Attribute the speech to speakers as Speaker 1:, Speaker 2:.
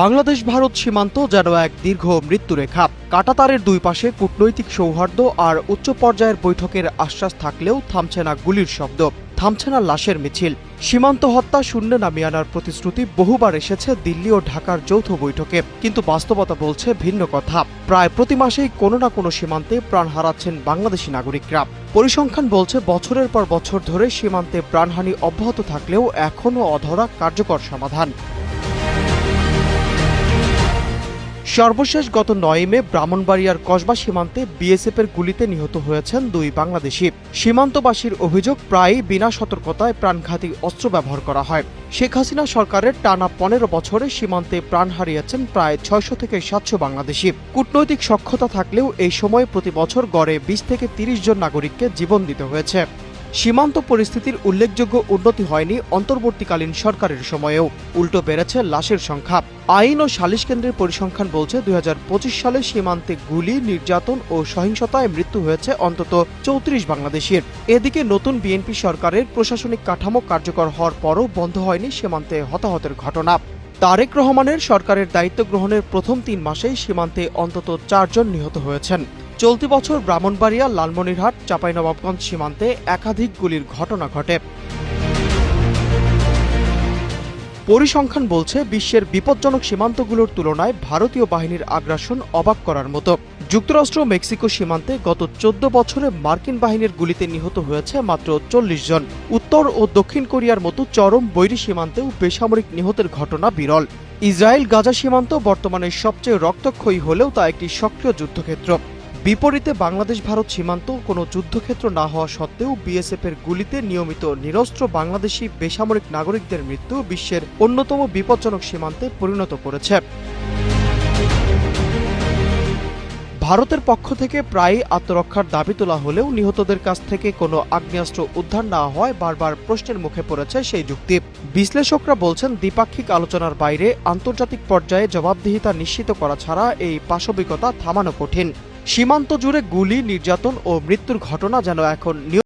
Speaker 1: বাংলাদেশ ভারত সীমান্ত যেন এক দীর্ঘ মৃত্যুরেখা। কাঁটাতারের দুই পাশে কূটনৈতিক সৌহার্দ্য আর উচ্চ পর্যায়ের বৈঠকের আশ্বাস থাকলেও থামছে না গুলির শব্দ, থামছে না লাশের মিছিল। সীমান্ত হত্যা শূন্যে নামিয়ে আনার প্রতিশ্রুতি বহুবার এসেছে দিল্লি ও ঢাকার যৌথ বৈঠকে, কিন্তু বাস্তবতা বলছে ভিন্ন কথা। প্রায় প্রতি মাসেই কোনো না কোনো সীমান্তে প্রাণ হারাচ্ছেন বাংলাদেশি নাগরিকরা। পরিসংখ্যান বলছে বছরের পর বছর ধরে সীমান্তে প্রাণহানি অব্যাহত থাকলেও এখনও অধরা কার্যকর সমাধান। সর্বশেষ গত ৯ মে ব্রাহ্মণবাড়িয়ার কসবা সীমান্তে বিএসএফের গুলিতে নিহত হয়েছেন দুই বাংলাদেশি। সীমান্তবাসীর অভিযোগ, প্রায়ই বিনা সতর্কতায় প্রাণঘাতী অস্ত্র ব্যবহার করা হয়। শেখ হাসিনা সরকারের টানা ১৫ বছরে সীমান্তে প্রাণ হারিয়েছেন প্রায় ৬০০ থেকে ৭০০ বাংলাদেশি। কূটনৈতিক সখ্যতা থাকলেও এই সময়ে প্রতি বছর গড়ে ২০ থেকে ৩০ জন নাগরিককে জীবন দিতে হয়েছে। সীমান্ত পরিস্থিতির উল্লেখযোগ্য উন্নতি হয়নি অন্তর্বর্তীকালীন সরকারের সময়েও, উল্টো বেড়েছে লাশের সংখ্যা। আইন ও সালিশ কেন্দ্রের পরিসংখ্যান বলছে ২০২৫ সালে সীমান্তে গুলি, নির্যাতন ও সহিংসতায় মৃত্যু হয়েছে অন্তত ৩৪ বাংলাদেশির। এদিকে নতুন বিএনপি সরকারের প্রশাসনিক কাঠামো কার্যকর হওয়ার পরও বন্ধ হয়নি সীমান্তে হতাহতের ঘটনা। তারেক রহমানের সরকারের দায়িত্ব গ্রহণের প্রথম ৩ মাসেই সীমান্তে অন্তত ৪ জন নিহত হয়েছেন। চলতি বছর ব্রাহ্মণবাড়িয়া, লালমনিরহাট, চাঁপাইনবাবগঞ্জ সীমান্তে একাধিক গুলির ঘটনা ঘটে। পরিসংখ্যান বলছে বিশ্বের বিপজ্জনক সীমান্তগুলোর তুলনায় ভারতীয় বাহিনীর আগ্রাসন অবাক করার মতো। যুক্তরাষ্ট্র মেক্সিকো সীমান্তে গত ১৪ বছরে মার্কিন বাহিনীর গুলিতে নিহত হয়েছে মাত্র ৪০ জন। উত্তর ও দক্ষিণ কোরিয়ার মতো চরম বৈরী সীমান্তেও বেসামরিক নিহতের ঘটনা বিরল। ইসরায়েল গাজা সীমান্ত বর্তমানে সবচেয়ে রক্তক্ষয়ী হলেও তা একটি সক্রিয় যুদ্ধক্ষেত্র। বিপরীতে বাংলাদেশ ভারত সীমান্ত কোনো যুদ্ধক্ষেত্র না হওয়া সত্ত্বেও বিএসএফের গুলিতে নিয়মিত নিরস্ত্র বাংলাদেশি বেসামরিক নাগরিকদের মৃত্যু বিশ্বের অন্যতম বিপজ্জনক সীমান্তে পরিণত করেছে। ভারতের পক্ষ থেকে প্রায়ই আত্মরক্ষার দাবি তোলা হলেও নিহতদের কাছ থেকে কোনো আগ্নেয়াস্ত্র উদ্ধার না হওয়ায় বারবার প্রশ্নের মুখে পড়েছে সেই যুক্তি। বিশ্লেষকরা বলছেন, দ্বিপাক্ষিক আলোচনার বাইরে আন্তর্জাতিক পর্যায়ে জবাবদিহিতা নিশ্চিত করা ছাড়া এই পাশবিকতা থামানো কঠিন। সীমান্ত জুড়ে গুলি, নির্যাতন ও মৃত্যুর ঘটনা যেন এখন